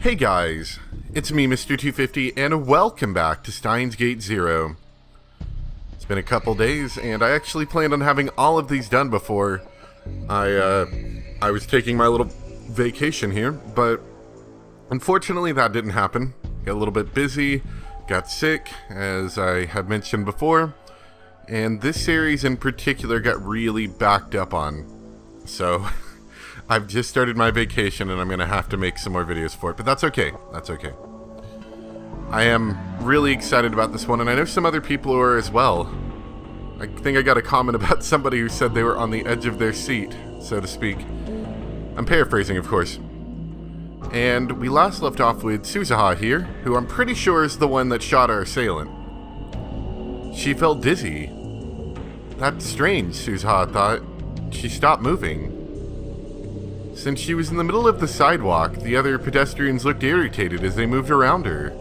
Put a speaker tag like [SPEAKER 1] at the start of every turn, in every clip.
[SPEAKER 1] Hey guys, it's me Mr. 250 and welcome back to Steins Gate 0. It's been a couple days and I actually planned on having all of these done before I was taking my little vacation here, but unfortunately that didn't happen. Got a little bit busy, got sick, as I had mentioned before, and this series in particular got really backed up on. So I've just started my vacation and I'm going to have to make some more videos for it, but that's okay. That's okay. I am really excited about this one, and I know some other people are as well. I think I got a comment about somebody who said they were on the edge of their seat, so to speak. I'm paraphrasing, of course. And we last left off with Suzuha here, who I'm pretty sure is the one that shot our assailant. She felt dizzy. That's strange, Suzuha thought. She stopped moving. Since she was in the middle of the sidewalk, the other pedestrians looked irritated as they moved around her.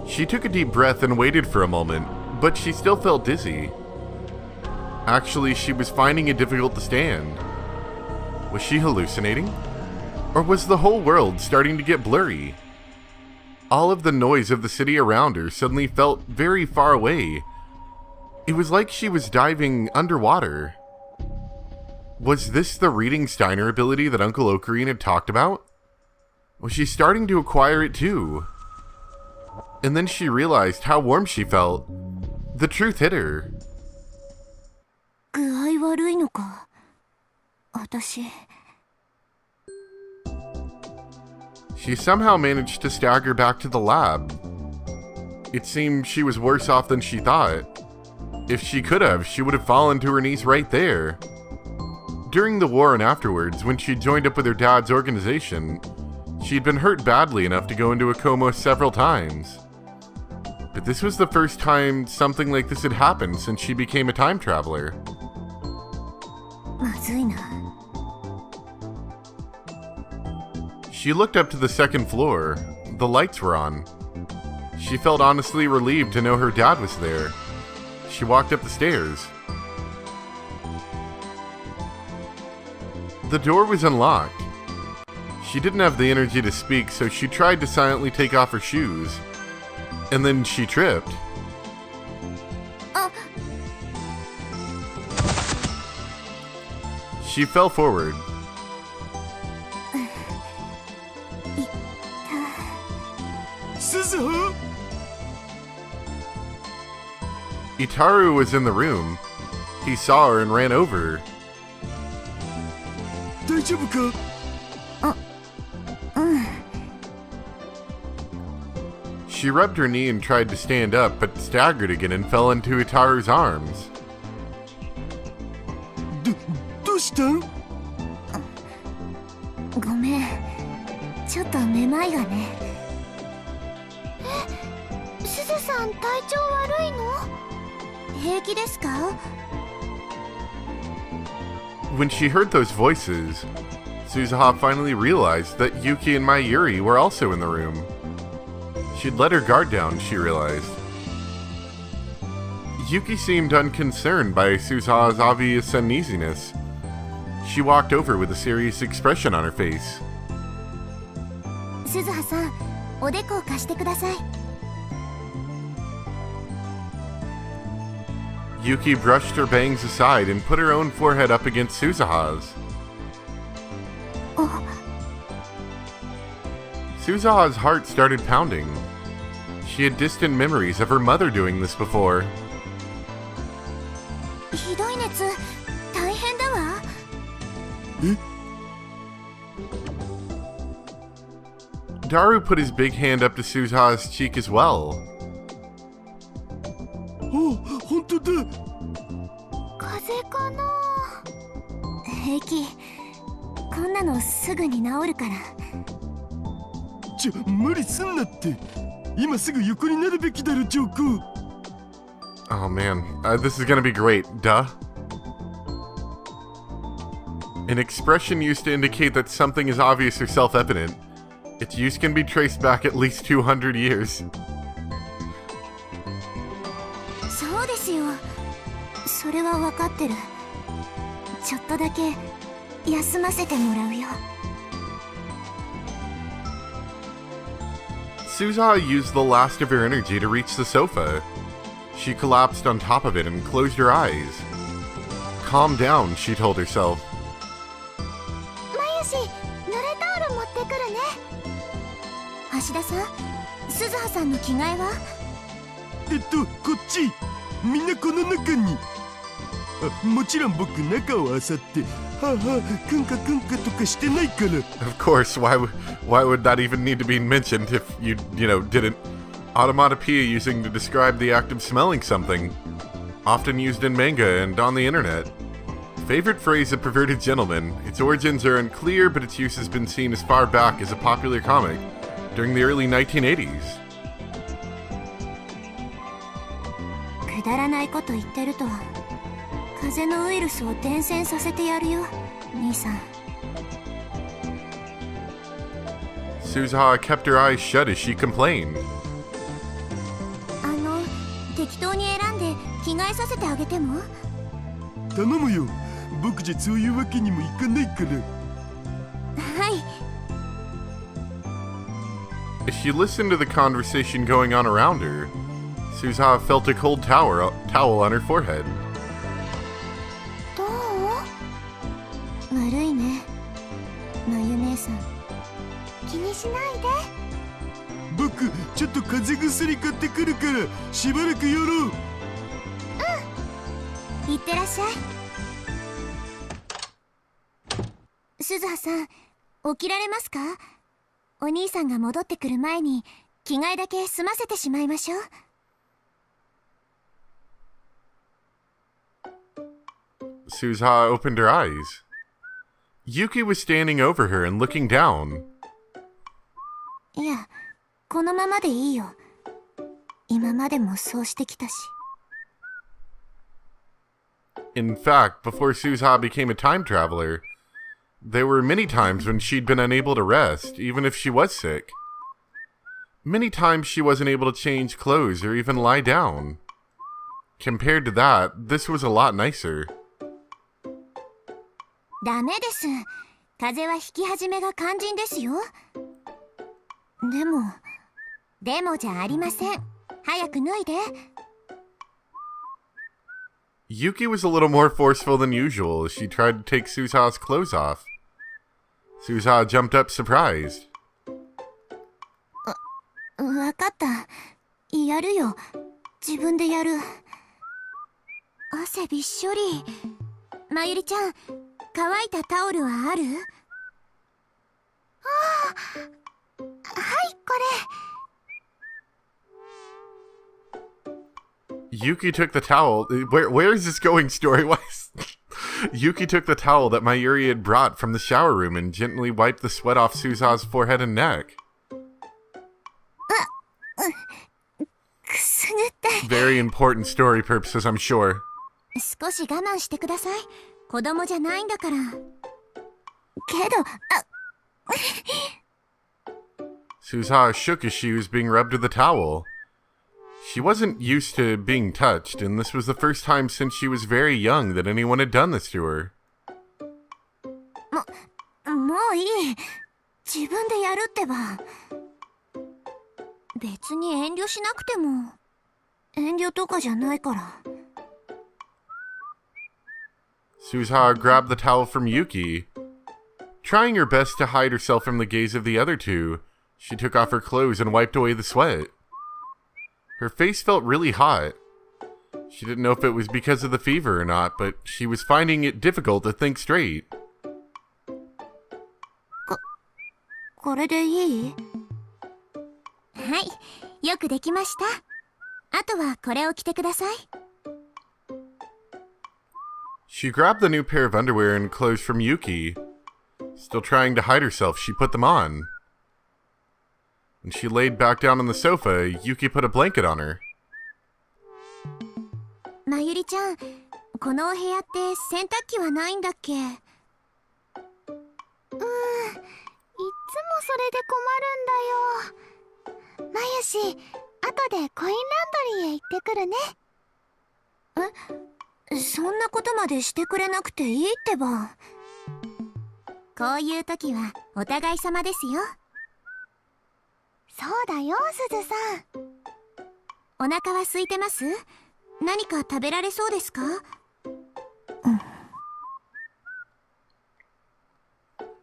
[SPEAKER 1] She took a deep breath and waited for a moment, but she still felt dizzy. Actually, she was finding it difficult to stand. Was she hallucinating? Or was the whole world starting to get blurry? All of the noise of the city around her suddenly felt very far away. It was like she was diving underwater. Was this the reading Steiner ability that Uncle Ocarina had talked about? Was she starting to acquire it too? And then she realized how warm she felt. The truth hit her. She somehow managed to stagger back to the lab. It seemed she was worse off than she thought. If she could have, she would have fallen to her knees right there. During the war and afterwards, when she joined up with her dad's organization, she'd been hurt badly enough to go into a coma several times. But this was the first time something like this had happened since she became a time traveler. She looked up to the second floor. The lights were on. She felt honestly relieved to know her dad was there. She walked up the stairs. The door was unlocked. She didn't have the energy to speak, so she tried to silently take off her shoes. And then she tripped. She fell forward.
[SPEAKER 2] Suzuha!
[SPEAKER 1] Itaru was in the room. He saw her and ran over. She rubbed her knee and tried to stand up, but staggered again and fell into Itaru's arms. When she heard those voices, Suzuha finally realized that Yuki and Mayuri were also in the room. She'd let her guard down, she realized. Yuki seemed unconcerned by Suzuha's obvious uneasiness. She walked over with a serious expression on her face.
[SPEAKER 3] Suzuha-san, odeko kashite kudasai.
[SPEAKER 1] Yuki brushed her bangs aside and put her own forehead up against Suzuha's. Suzuha's heart started pounding. She had distant memories of her mother doing this before. Daru put his big hand up to Suzuha's cheek as well. Oh man, this is gonna be great, duh. An expression used to indicate that something is obvious or self-evident. Its use can be traced back at least 200 years.
[SPEAKER 3] そうですよ。それはわかってる。ちょっとだけ休ませてもらうよ。
[SPEAKER 1] Suzuha used the last of her energy to reach the sofa. She collapsed on top of it and closed her eyes. Calm down, she told herself.
[SPEAKER 3] まゆし、濡れタオル持ってくるね。橋田さん、鈴葉さんの着替えは？
[SPEAKER 2] こっち。みんなこの中に。もちろん僕中を漁って、はあはあ、くんかとかしてないから。
[SPEAKER 1] Of course, why would that even need to be mentioned if you didn't? Automatopoeia using to describe the act of smelling something, often used in manga and on the internet. Favorite phrase of perverted gentlemen, its origins are unclear, but its use has been seen as far back as a popular comic during the early 1980s.
[SPEAKER 3] くだらないこと言ってると風邪のウイルスを伝染させてやるよ、兄さん。
[SPEAKER 1] Suzuha kept her eyes shut as she complained.
[SPEAKER 3] 適当に選んで着替えさせてあげても？
[SPEAKER 2] 頼むよ。僕じゃそういうわけにもいかないから。
[SPEAKER 3] はい。
[SPEAKER 1] As she listened to the conversation going on around her, Suzuha felt a cold towel on her forehead.
[SPEAKER 3] どう？悪いね、まゆ姉さん。気にしないで。
[SPEAKER 2] 僕ちょっと風邪薬買ってくるからしばらく寄ろう。
[SPEAKER 3] いってらっしゃい。鈴葉さん、起きられますか？お兄さんが戻ってくる前に着替えだけ済ませてしまいましょう。
[SPEAKER 1] Suzuha opened her eyes. Yuki was standing over her and looking down.
[SPEAKER 3] いや、このままでいいよ。今までもそうしてきたし。
[SPEAKER 1] In fact, before Suzuha became a time traveler, there were many times when she'd been unable to rest, even if she was sick. Many times she wasn't able to change clothes or even lie down. Compared to that, this was a lot nicer.
[SPEAKER 3] ダメです。風邪はひき始めが肝心ですよ。でもじゃありません。早く脱いで。
[SPEAKER 1] Yuki was a little more forceful than usual as she tried to take Suzuha's clothes off. Suzuha jumped up surprised.
[SPEAKER 3] わかった。やるよ。自分でやる。汗びっしょり。まゆりちゃん、乾いたタオルはある？はい、これ。
[SPEAKER 1] Yuki took the towel. Where is this going, story-wise? Yuki took the towel that Mayuri had brought from the shower room and gently wiped the sweat off Suzuha's forehead and neck.
[SPEAKER 3] くすぐったい。
[SPEAKER 1] Very important story purposes, I'm sure.
[SPEAKER 3] 少し我慢してください。子供じゃないんだから。けど、
[SPEAKER 1] Suzuha shook as she was being rubbed with the towel. She wasn't used to being touched, and this was the first time since she was very young that anyone had done this to her.
[SPEAKER 3] もういい。自分でやるってば。別に遠慮しなくても。遠慮とかじゃないから。
[SPEAKER 1] Suzuha grabbed the towel from Yuki. Trying her best to hide herself from the gaze of the other two, she took off her clothes and wiped away the sweat. Her face felt really hot. She didn't know if it was because of the fever or not, but she was finding it difficult to think straight.
[SPEAKER 3] これでいい？はい、よくできました。あとはこれを着てください。
[SPEAKER 1] She grabbed the new pair of underwear and clothes from Yuki. Still trying to hide herself, she put them on. When she laid back down on the sofa, Yuki put a blanket on her.
[SPEAKER 3] まゆりちゃん、このお部屋って洗濯機はないんだっけ？いっつもそれで困るんだよ。まゆし、後でコインランドリーへ行ってくるね。そんなことまでしてくれなくていいってば。こういう時はお互い様ですよ。そうだよ、すずさん。お腹は空いてます？何か食べられそうですか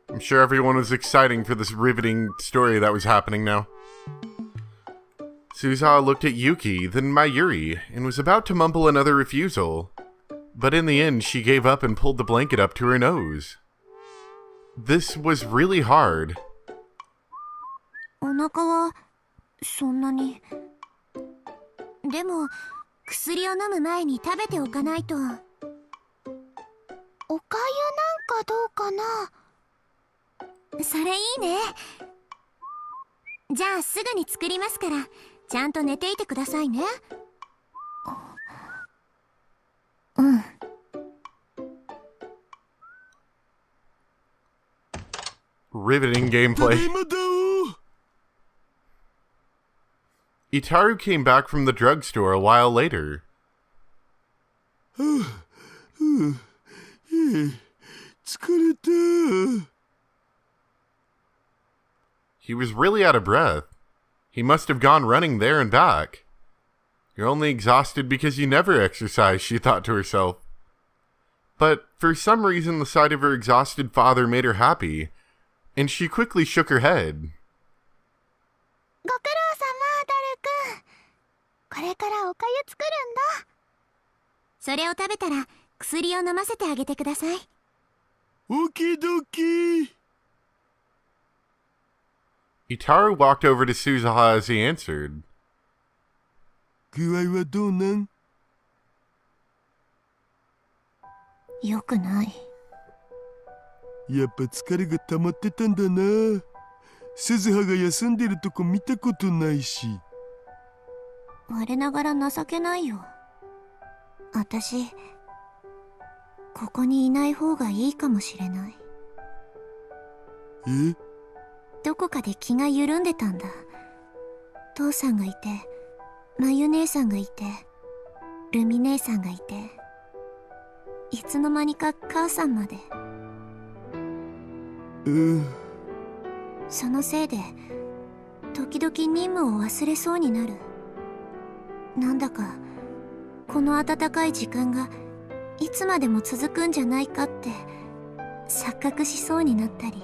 [SPEAKER 3] ？I'm
[SPEAKER 1] sure everyone was exciting for this riveting story that was happening now. Suzuha looked at Yuki, then Mayuri, and was about to mumble another refusal. But in the end, she gave up and pulled the blanket up to her nose. This was really hard.
[SPEAKER 3] お腹はそんなに。でも薬を飲む前に食べておかないと。おかゆなんかどうかな。それいいね。じゃあすぐに作りますから、ちゃんと寝ていてくださいね。うん。
[SPEAKER 1] Riveting gameplay. Itaru came back from the drugstore a while later. He was really out of breath. He must have gone running there and back. You're only exhausted because you never exercise, she thought to herself. But for some reason, the sight of her exhausted father made her happy, and she quickly shook her head.
[SPEAKER 3] ご苦労様、ダルくん。これからおかゆ作るんだ。それを食べたら薬を飲ませてあげてください。
[SPEAKER 2] オキドキ。
[SPEAKER 1] Itaru walked over to Suzuha as he answered.
[SPEAKER 2] 具合はどうなん？
[SPEAKER 3] よくない。
[SPEAKER 2] やっぱ疲れが溜まってたんだな。鈴葉が休んでるとこ見たことないし。
[SPEAKER 3] 我ながら情けないよ。私、ここにいない方がいいかもしれない。
[SPEAKER 2] え？
[SPEAKER 3] どこかで気が緩んでたんだ。父さんがいて、まゆ姉さんがいて、ルミ姉さんがいて、いつの間にか母さんまで。そのせいで時々任務を忘れそうになる。なんだかこの温かい時間がいつまでも続くんじゃないかって錯覚しそうになったり、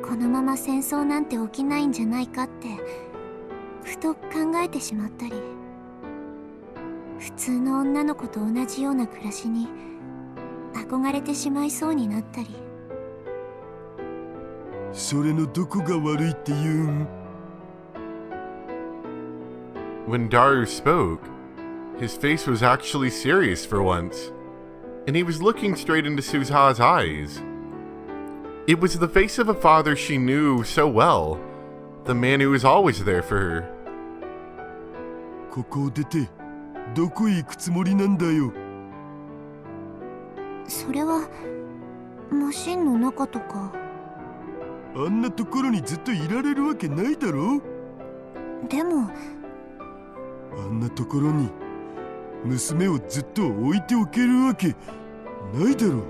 [SPEAKER 3] このまま戦争なんて起きないんじゃないかってふと考えてしまったり、普通の女の子と同じような暮らしに憧れてしまいそうになったり。
[SPEAKER 2] それのどこが悪いって言うん？
[SPEAKER 1] When Daru spoke, his face was actually serious for once, and he was looking straight into Suzuha's eyes. It was the face of a father she knew so well, the man who was always there for her.
[SPEAKER 2] ここを出てどこへ行くつもりなんだよ。
[SPEAKER 3] それはマシンの中とか。
[SPEAKER 2] あんなところにずっといられるわけないだろ。
[SPEAKER 3] でも
[SPEAKER 2] あんなところに娘をずっと置いておけるわけないだろ。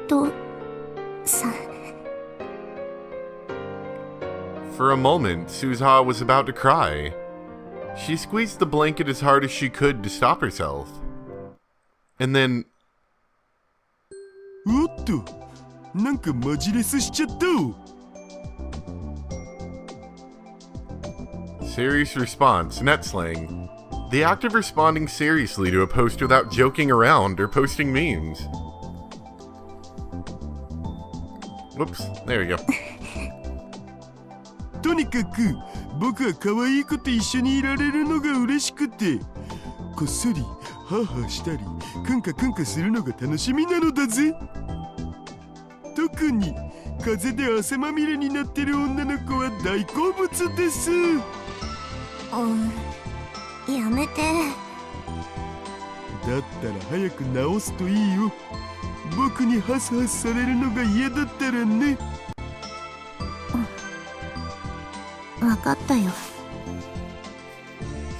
[SPEAKER 3] 父さん。
[SPEAKER 1] For a moment, Suzuha was about to cry. She squeezed the blanket as hard as she could to stop herself. And then...
[SPEAKER 2] おっと、なんかマジレスしちゃった。
[SPEAKER 1] Serious response, net slang. The act of responding seriously to a post without joking around or posting memes. Whoops, there we go.
[SPEAKER 2] とにかく僕は可愛い子と一緒にいられるのが嬉しくて、こっそりハーハーしたりクンカクンカするのが楽しみなのだぜ。特に風で汗まみれになってる女の子は大好物です。
[SPEAKER 3] やめて。
[SPEAKER 2] だったら早く直すといいよ。僕にハスハスされるのが嫌だったらね。
[SPEAKER 3] わかったよ。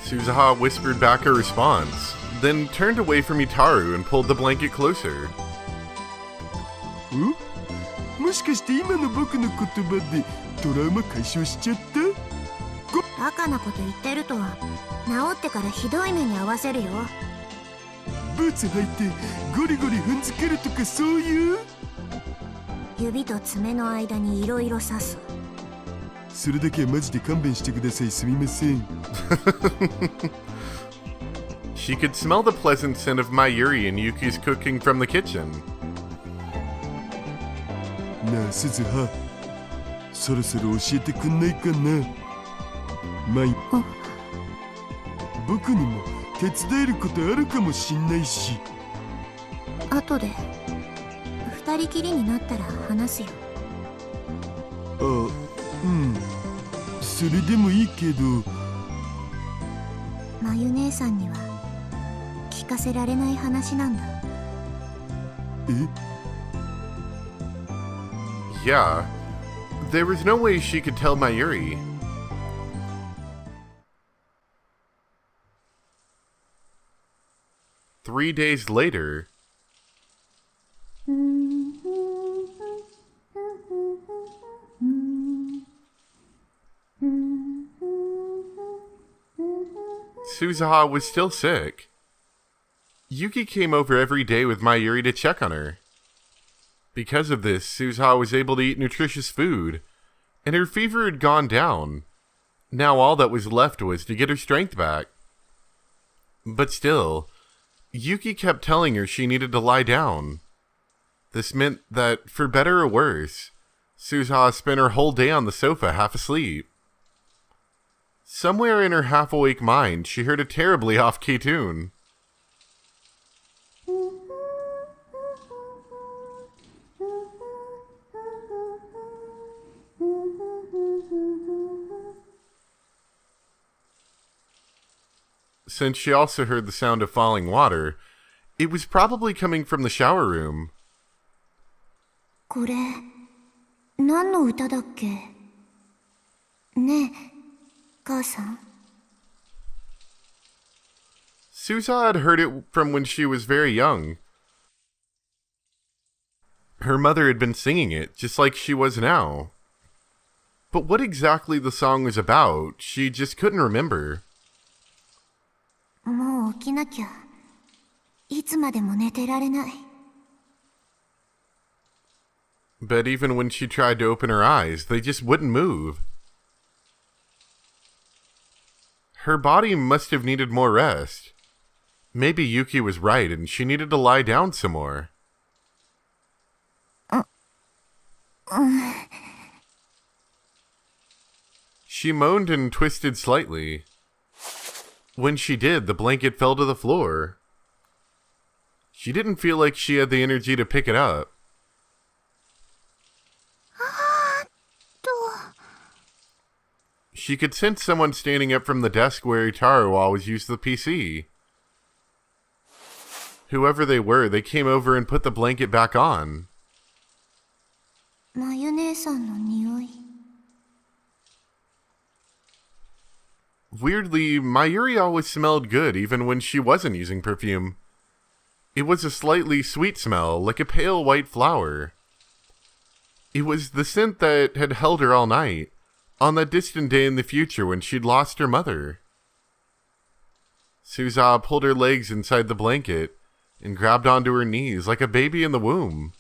[SPEAKER 1] Suzuha whispered back her response, then turned away from Itaru and pulled the blanket closer.
[SPEAKER 2] お？もしかして今の僕の言葉でトラウマ解消しちゃった？
[SPEAKER 3] バカなこと言ってると治ってからひどい目に遭わせるよ。
[SPEAKER 2] ブーツ履いてゴリゴリ踏んづけるとかそういう？
[SPEAKER 3] 指と爪の間にいろいろ刺す。
[SPEAKER 2] それだけはマジで勘弁してください。すみません。
[SPEAKER 1] She could smell the pleasant scent of Mayuri and Yuki's cooking from the kitchen.
[SPEAKER 2] なあ鈴葉、そろそろ教えてくんないかな。僕にも手伝えることあるかもしんないし。
[SPEAKER 3] 後で二人きりになったら話すよ。
[SPEAKER 2] あ、うん、それでもいいけど。
[SPEAKER 3] まゆ姉さんには聞かせられない話なんだ。
[SPEAKER 2] え
[SPEAKER 1] Yeah, there was no way she could tell Mayuri. Three days later, Suzuha was still sick. Yuki came over every day with Mayuri to check on her. Because of this, Suzuha was able to eat nutritious food, and her fever had gone down. Now all that was left was to get her strength back. But still, Yuki kept telling her she needed to lie down. This meant that, for better or worse, Suzuha spent her whole day on the sofa half asleep. Somewhere in her half-awake mind, she heard a terribly off-key tune. Since she also heard the sound of falling water, it was probably coming from the shower room.
[SPEAKER 3] これ何の歌だっけ？ねえ、母さん。
[SPEAKER 1] Suzuha had heard it from when she was very young. Her mother had been singing it, just like she was now. But what exactly the song was about, she just couldn't remember.
[SPEAKER 3] もう起きなきゃ。いつまでも寝てられない。
[SPEAKER 1] But even when she tried to open her eyes, they just wouldn't move. Her body must have needed more rest. Maybe Yuki was right and she needed to lie down some more. She moaned and twisted slightly. When she did, the blanket fell to the floor. She didn't feel like she had the energy to pick it up. She could sense someone standing up from the desk where Itaru always used the PC. Whoever they were, they came over and put the blanket back on.
[SPEAKER 3] まゆ姉さんの匂い。
[SPEAKER 1] Weirdly, Mayuri always smelled good even when she wasn't using perfume. It was a slightly sweet smell, like a pale white flower. It was the scent that had held her all night, on that distant day in the future when she'd lost her mother. Suzuha pulled her legs inside the blanket and grabbed onto her knees like a baby in the womb.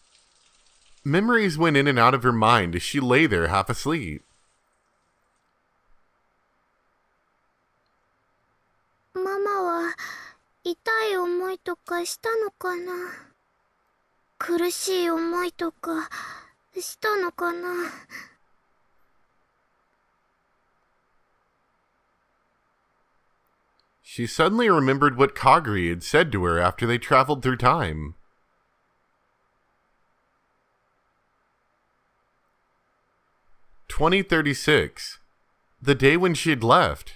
[SPEAKER 1] Memories went in and out of her mind as she lay there half asleep.
[SPEAKER 3] ママは痛い思いとかしたのかな？苦しい思いとかしたのかな？
[SPEAKER 1] She suddenly remembered what Kaguri had said to her after they traveled through time. "2036, the day when she had left.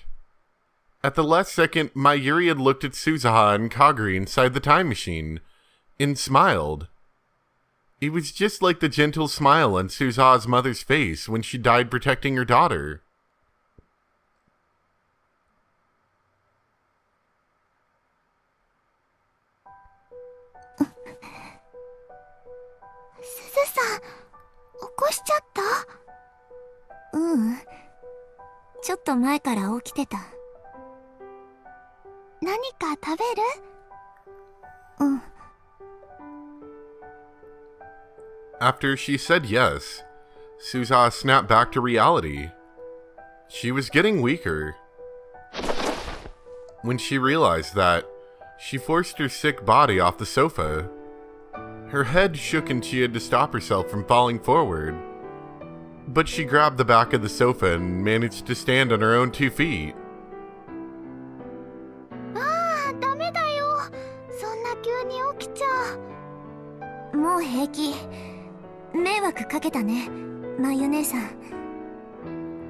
[SPEAKER 1] At the last second, Mayuri had looked at Suzuha and Kaguri inside the time machine, and smiled. It was just like the gentle smile on Suzuha's mother's face when she died protecting her daughter.
[SPEAKER 3] さん、起こしちゃった？うん。ちょっと前から起きてた。何か食べる？うん。
[SPEAKER 1] After she said yes, Suzuha snapped back to reality. She was getting weaker. When she realized that, she forced her sick body off the sofa. Her head shook and she had to stop herself from falling forward. But she grabbed the back of the sofa and managed to stand on her own 2 feet.
[SPEAKER 3] ああ、ダメだよ。そんな急に起きちゃう。もう平気。迷惑かけたね、まゆ姉さん。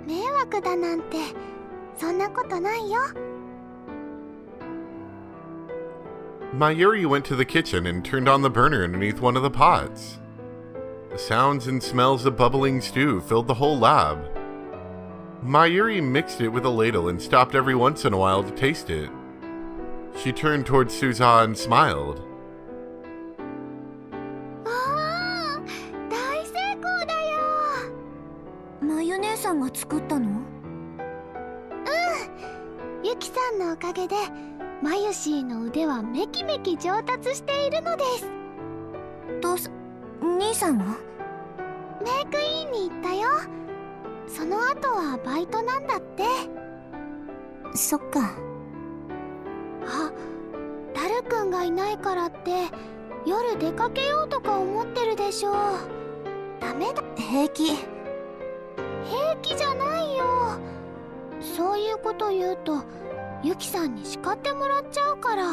[SPEAKER 3] 迷惑だなんて、そんなことないよ。
[SPEAKER 1] Mayuri went to the kitchen and turned on the burner underneath one of the pots. The sounds and smells of bubbling stew filled the whole lab. Mayuri mixed it with a ladle and stopped every once in a while to taste it. She turned towards Suzuha and smiled.
[SPEAKER 3] ああ、大成功だよ。まゆ姉さんが作ったの？うん。ゆきさんのおかげで、マユシーの腕はめきめき上達しているのです。兄さんは？メイクインに行ったよ。その後はバイトなんだって。そっか。あ、タルくんがいないからって夜出かけようとか思ってるでしょう。ダメだ。平気じゃないよ。そういうこと言うとユキさんに叱ってもらっちゃうから。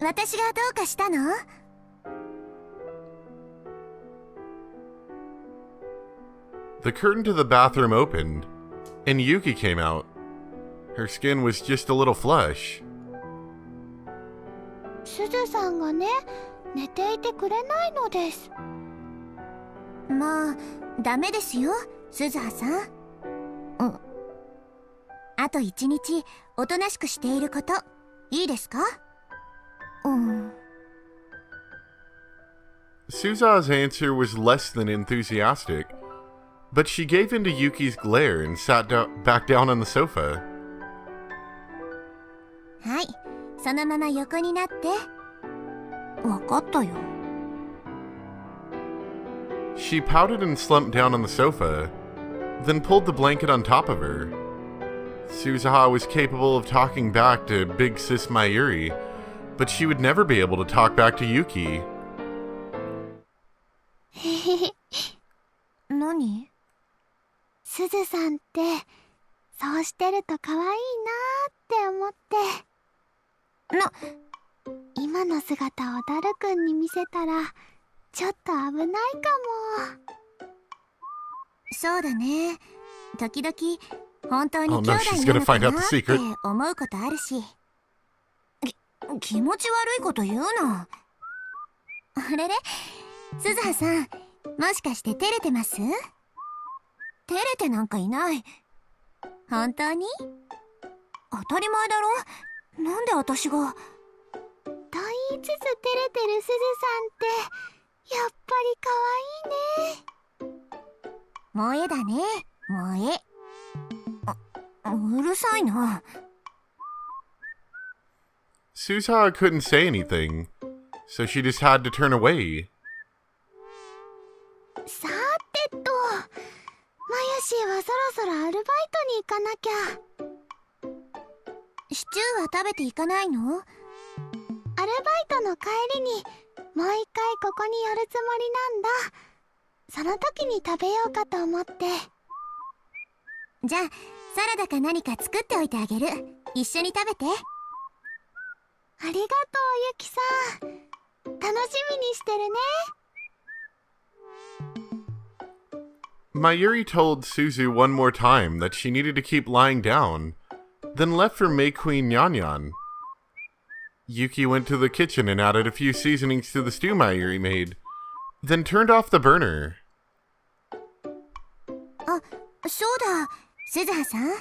[SPEAKER 3] 私がどうかしたの
[SPEAKER 1] ？The curtain to the bathroom opened, and Yuki came out. Her skin was just a little flush.
[SPEAKER 3] すずさんがね、寝ていてくれないのです。まあ、ダメですよ、すずはさん。うん。あと1日、おとなしくしていること、いいですか？うん。
[SPEAKER 1] Suzuha's answer was less than enthusiastic, but she gave in to Yuki's glare and sat back down on the sofa.
[SPEAKER 3] はい、そのまま横になって。わかったよ。
[SPEAKER 1] She pouted and slumped down on the sofa, then pulled the blanket on top of her. Suzuha was capable of talking back to Big Sis Mayuri, but she would never be able to talk back to Yuki. 何？すずさんってそうしてると可愛いなーって思って。今の姿をダルくんに見せたらちょっと危ないかも。そうだね。時々本当に兄弟なのかなって思うことあるし。気持ち悪いこと言うな。あれれ、すずはさん、もしかして照れてます？照れてなんかいない。本当に？当たり前だろ。なんで私が。と言いつつ照れてるすずさんってやっぱり可愛いね。萌えだね、萌え。うるさいな。Suzuha couldn't say anything, so she just had to turn away.
[SPEAKER 3] さてと、マヤシーはそろそろアルバイトに行かなきゃ。シチューは食べていかないの？アルバイトの帰りにもう一回ここに寄るつもりなんだ。その時に食べようかと思って。じゃあサラダか何か作っておいてあげる。一緒に食べて。ありがとう、ゆきさん。楽しみにしてるね。
[SPEAKER 1] Mayuri told Suzu one more time that she needed to keep lying down, then left for May Queen Nyan. Yuki went to the kitchen and added a few seasonings to the stew Mayuri made, then turned off the burner.
[SPEAKER 3] あ、そうだ、すずはさん、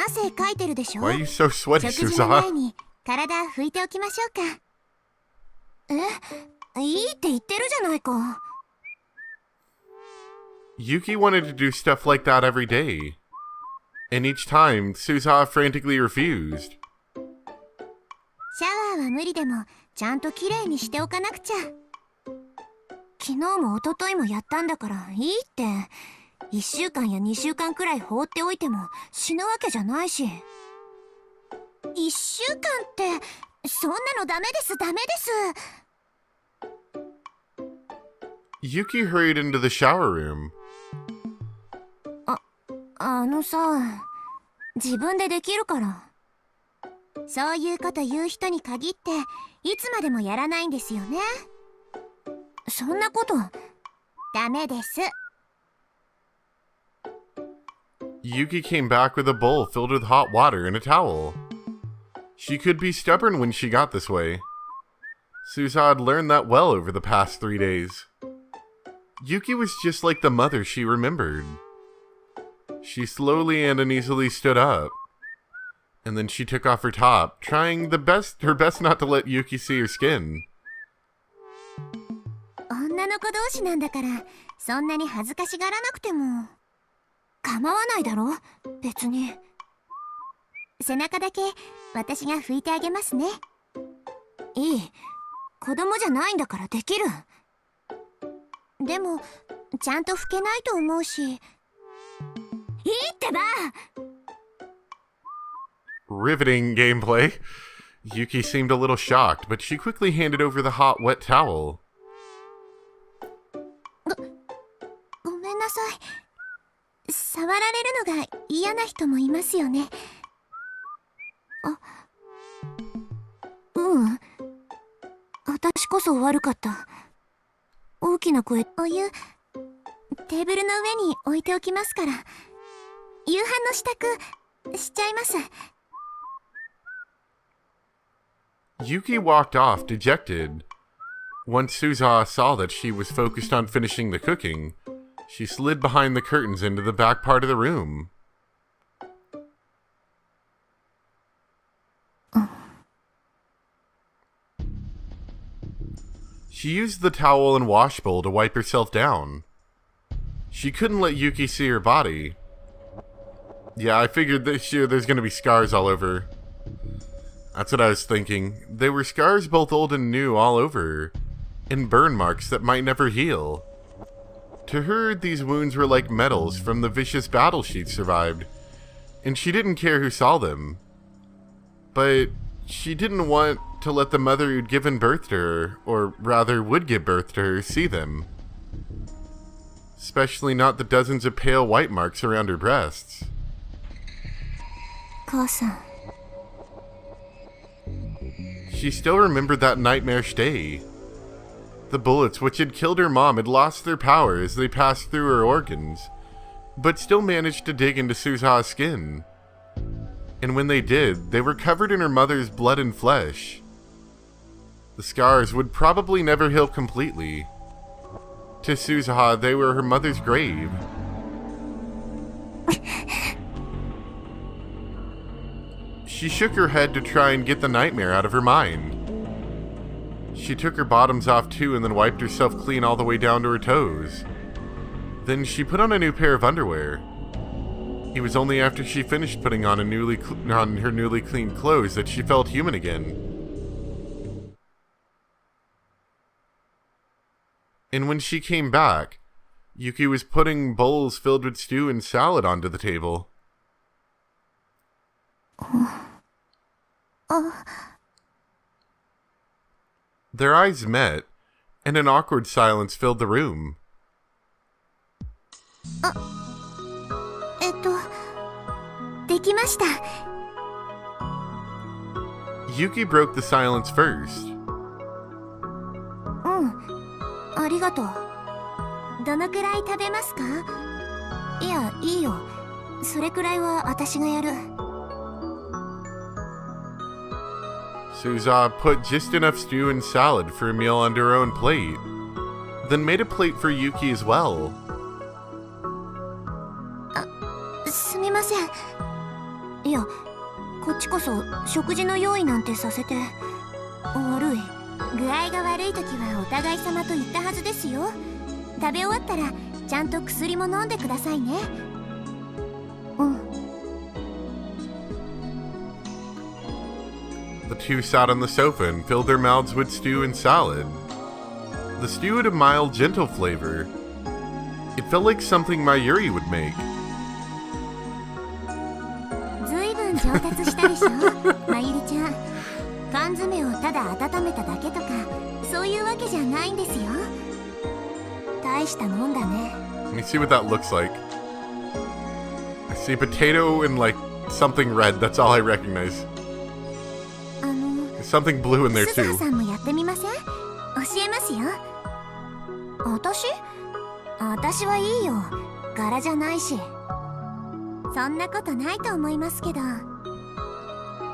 [SPEAKER 3] 汗かいてるでしょ。
[SPEAKER 1] Why are you so sweaty,
[SPEAKER 3] 食事の前
[SPEAKER 1] Suzuha?
[SPEAKER 3] に体拭いておきましょうか。いいって言ってるじゃないか。
[SPEAKER 1] Yuki wanted to do stuff like that every day. And each time, Suzuha frantically refused.
[SPEAKER 3] シャワーは無理でもちゃんときれいにしておかなくちゃ。昨日も一昨日もやったんだからいいって。1週間や2週間くらい放っておいても死ぬわけじゃないし。1週間ってそんなのダメですダメです。
[SPEAKER 1] Yuki hurried into the shower room.
[SPEAKER 3] あのさ、自分でできるから。そういうこと言う人に限っていつまでもやらないんですよね。そんなことダメです。
[SPEAKER 1] Yuki came back with a bowl filled with hot water and a towel. She could be stubborn when she got this way. Suzuha had learned that well over the past 3 days. Yuki was just like the mother she remembered. She slowly and uneasily stood up. And then she took off her top, trying her best not to let Yuki see her skin.
[SPEAKER 3] 女の子同士なんだからそんなに恥ずかしがらなくても構わないだろ別に。背中だけ私が拭いてあげますね。いい、子供じゃないんだからできる。でもちゃんと拭けないと思うし。いいってば。
[SPEAKER 1] Riveting gameplay. Yuki seemed a little shocked, but she quickly handed over the hot, wet towel.
[SPEAKER 3] ごめんなさい。触られるのが嫌な人もいますよね。私こそ悪かった。大きな声。お湯テーブルの上に置いておきますから。夕飯の支度しちゃいます。
[SPEAKER 1] Yuki walked off, dejected. Once Suzuha saw that she was focused on finishing the cooking, she slid behind the curtains into the back part of the room. She used the towel and wash bowl to wipe herself down. She couldn't let Yuki see her body. Yeah, I figured this year there's gonna be scars all over. That's what I was thinking. They were scars both old and new all over her, and burn marks that might never heal. To her, these wounds were like medals from the vicious battle she'd survived, and she didn't care who saw them. But she didn't want to let the mother who'd given birth to her, or rather would give birth to her, see them. Especially not the dozens of pale white marks around her breasts.
[SPEAKER 3] 母さん。
[SPEAKER 1] She still remembered that nightmarish day. The bullets which had killed her mom had lost their power as they passed through her organs, but still managed to dig into Suzuha's skin. And when they did, they were covered in her mother's blood and flesh. The scars would probably never heal completely. To Suzuha, they were her mother's grave. She shook her head to try and get the nightmare out of her mind. She took her bottoms off too and then wiped herself clean all the way down to her toes. Then she put on a new pair of underwear. It was only after she finished putting on her newly clean clothes that she felt human again. And when she came back, Yuki was putting bowls filled with stew and salad onto the table. Their eyes met, and an awkward silence filled the room.
[SPEAKER 3] できました。
[SPEAKER 1] Yuki broke the silence first.
[SPEAKER 3] ありがとう。どのくらい食べますか？いや、いいよ。それくらいは私がやる。
[SPEAKER 1] Suzuha put just enough stew and salad for a meal onto her own plate, then made a plate for Yuki as well.
[SPEAKER 3] すみません。いや、こっちこそ食事の用意なんてさせて悪い。具合が悪い時はお互い様と言ったはずですよ。食べ終わったらちゃんと薬も飲んでくださいね。うん。
[SPEAKER 1] The two sat on the sofa and filled their mouths with stew and salad. The stew had a mild, gentle flavor. It felt like something my Yuri would make.
[SPEAKER 3] ずいぶん上達したでしょまゆりちゃん。缶詰をただ温めただけとかそういうわけじゃないんですよ。大したもんだね。
[SPEAKER 1] Let me see what that looks like. I see potato and like something red. That's all I recognize. There's something blue in there
[SPEAKER 3] 鈴
[SPEAKER 1] too.
[SPEAKER 3] 葉さんもやってみません？教えますよ。私はいいよ。柄じゃないし。そんなことないと思いますけど。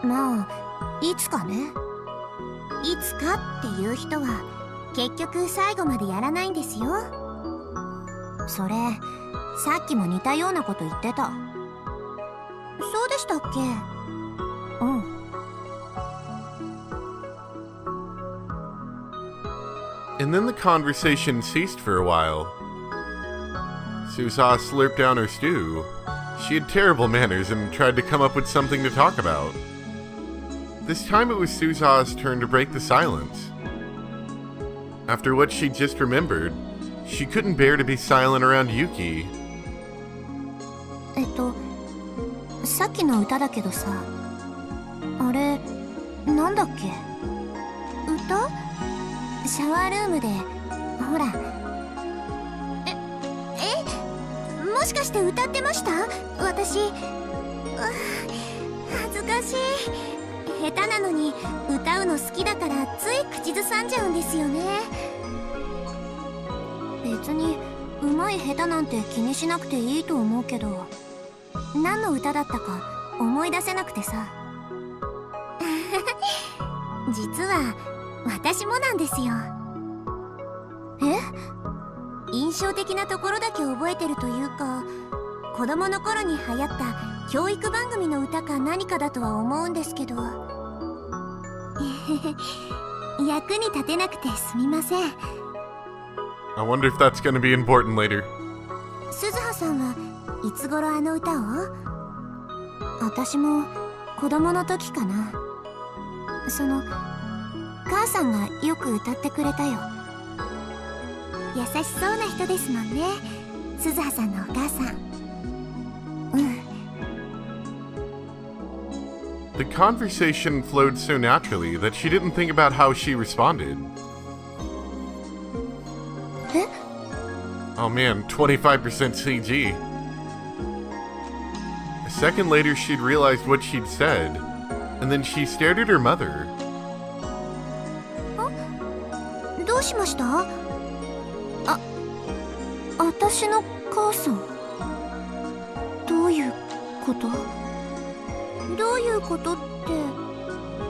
[SPEAKER 3] まあいつかね。いつかっていう人は結局最後までやらないんですよ。それさっきも似たようなこと言ってた。そうでしたっけ？うん。
[SPEAKER 1] And then the conversation ceased for a while. Suzuha slurped down her stew. She had terrible manners and tried to come up with something to talk about. This time it was Suzuha's turn to break the silence. After what she'd just remembered, she couldn't bear to be silent around Yuki.
[SPEAKER 3] さっきの歌だけどさ、あれなんだっけ？歌？シャワールームでほら。もしかして歌ってました？私恥ずかしい。下手なのに歌うの好きだからつい口ずさんじゃうんですよね。別に上手い下手なんて気にしなくていいと思うけど、何の歌だったか思い出せなくてさ。実は私もなんですよ。印象的なところだけ覚えてるというか、子供の頃に流行った教育番組の歌か何かだとは思うんですけど。役に立てなくてすみません。
[SPEAKER 1] I wonder if that's gonna be important later.
[SPEAKER 3] 鈴葉さんはいつ頃あの歌を？私も子供の時かな。母さんがよく歌ってくれたよ。優しそうな人ですもんね、鈴葉さんのお母さん。うん。
[SPEAKER 1] The conversation flowed so naturally that she didn't think about how she responded. Oh man, 25% CG. A second later, she'd realized what she'd said, and then she stared at her mother.
[SPEAKER 3] どうしました？私の母さん。どういうこと？どういうことって、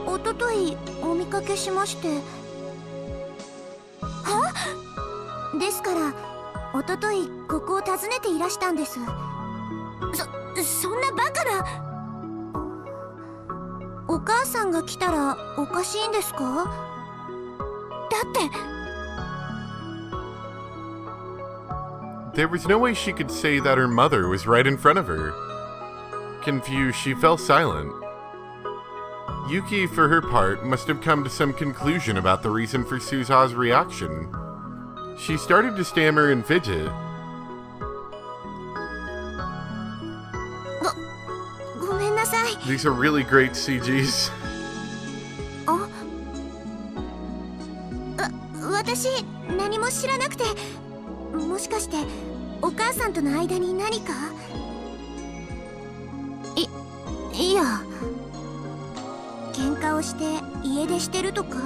[SPEAKER 3] おとといお見かけしまして。ですからおとといここを訪ねていらしたんです。そんなバカな。お母さんが来たらおかしいんですか？だって。
[SPEAKER 1] There was no way she could say that her mother was right in front of her. Confused, she fell silent. Yuki, for her part, must have come to some conclusion about the reason for Suzuha's reaction. She started to stammer and fidget.
[SPEAKER 3] ごめんなさい。
[SPEAKER 1] These are really great CGs.
[SPEAKER 3] 私何も知らなくて。もしかしてお母さんとの間に何か？いや、喧嘩をして家出してるとか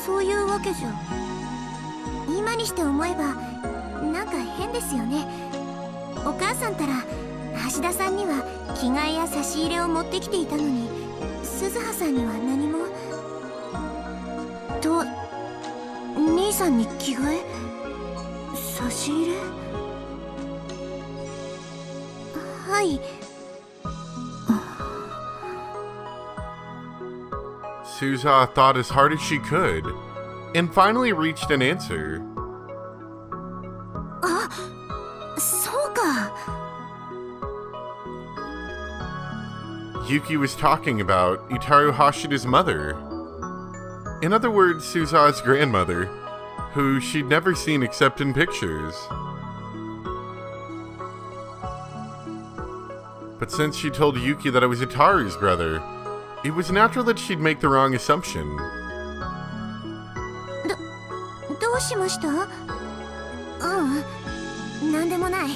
[SPEAKER 3] そういうわけじゃ。今にして思えばなんか変ですよね。お母さんたら橋田さんには着替えや差し入れを持ってきていたのに、鈴葉さんには何も。と兄さんに着替え差し入れ？はい。
[SPEAKER 1] Suzuha thought as hard as she could, and finally reached an answer.
[SPEAKER 3] あ、そうか。
[SPEAKER 1] Yuki was talking about Itaru Hashida's mother. In other words, Suzuha's grandmother, who she'd never seen except in pictures. But since she told Yuki that it was Itaru's brother, it was natural that she'd make the wrong assumption.
[SPEAKER 3] どうしました？なんでもない。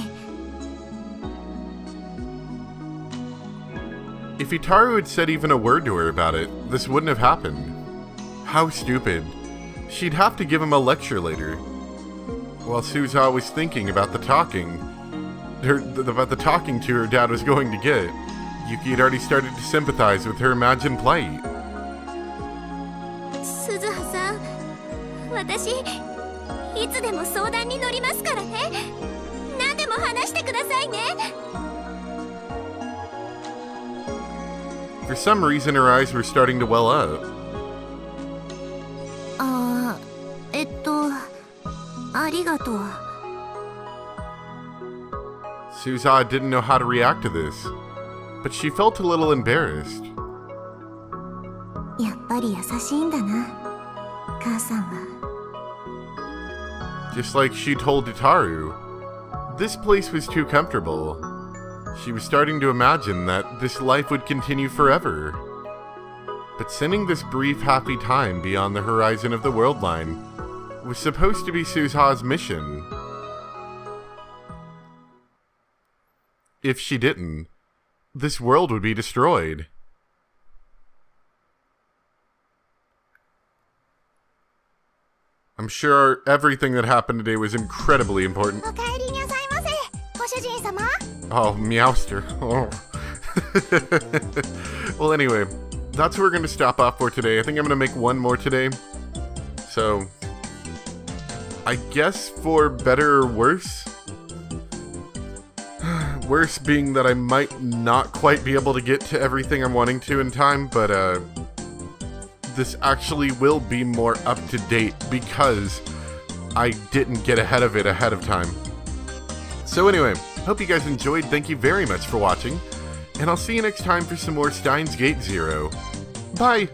[SPEAKER 1] If Itaru had said even a word to her about it, this wouldn't have happened. How stupid. She'd have to give him a lecture later. While Suzuha was thinking about the talking to her dad was going to get, Yuki had already started to sympathize with her imagined plight.
[SPEAKER 3] 鈴葉さん、私いつでも相談に乗りますからね。何でも話してくださいね。
[SPEAKER 1] For some reason, her eyes were starting to well up.
[SPEAKER 3] ありがとう。
[SPEAKER 1] Suzuha didn't know how to react to this, but she felt a little embarrassed.
[SPEAKER 3] やっぱり優しいんだな、母さんは。
[SPEAKER 1] Just like she told Itaru, this place was too comfortable. She was starting to imagine that this life would continue forever. But sending this brief happy time beyond the horizon of the world line was supposed to be Suzuha's mission. If she didn't, this world would be destroyed. I'm sure everything that happened today was incredibly important.
[SPEAKER 3] お帰りなさいませ、ご主人様。
[SPEAKER 1] Oh, Meowster. Oh. Well, anyway, that's where we're going to stop off for today. I think I'm going to make one more today. So, I guess for better or worse. Worse being that I might not quite be able to get to everything I'm wanting to in time, but this actually will be more up to date because I didn't get ahead of it ahead of time. So anyway, hope you guys enjoyed. Thank you very much for watching, and I'll see you next time for some more Steins Gate Zero. Bye!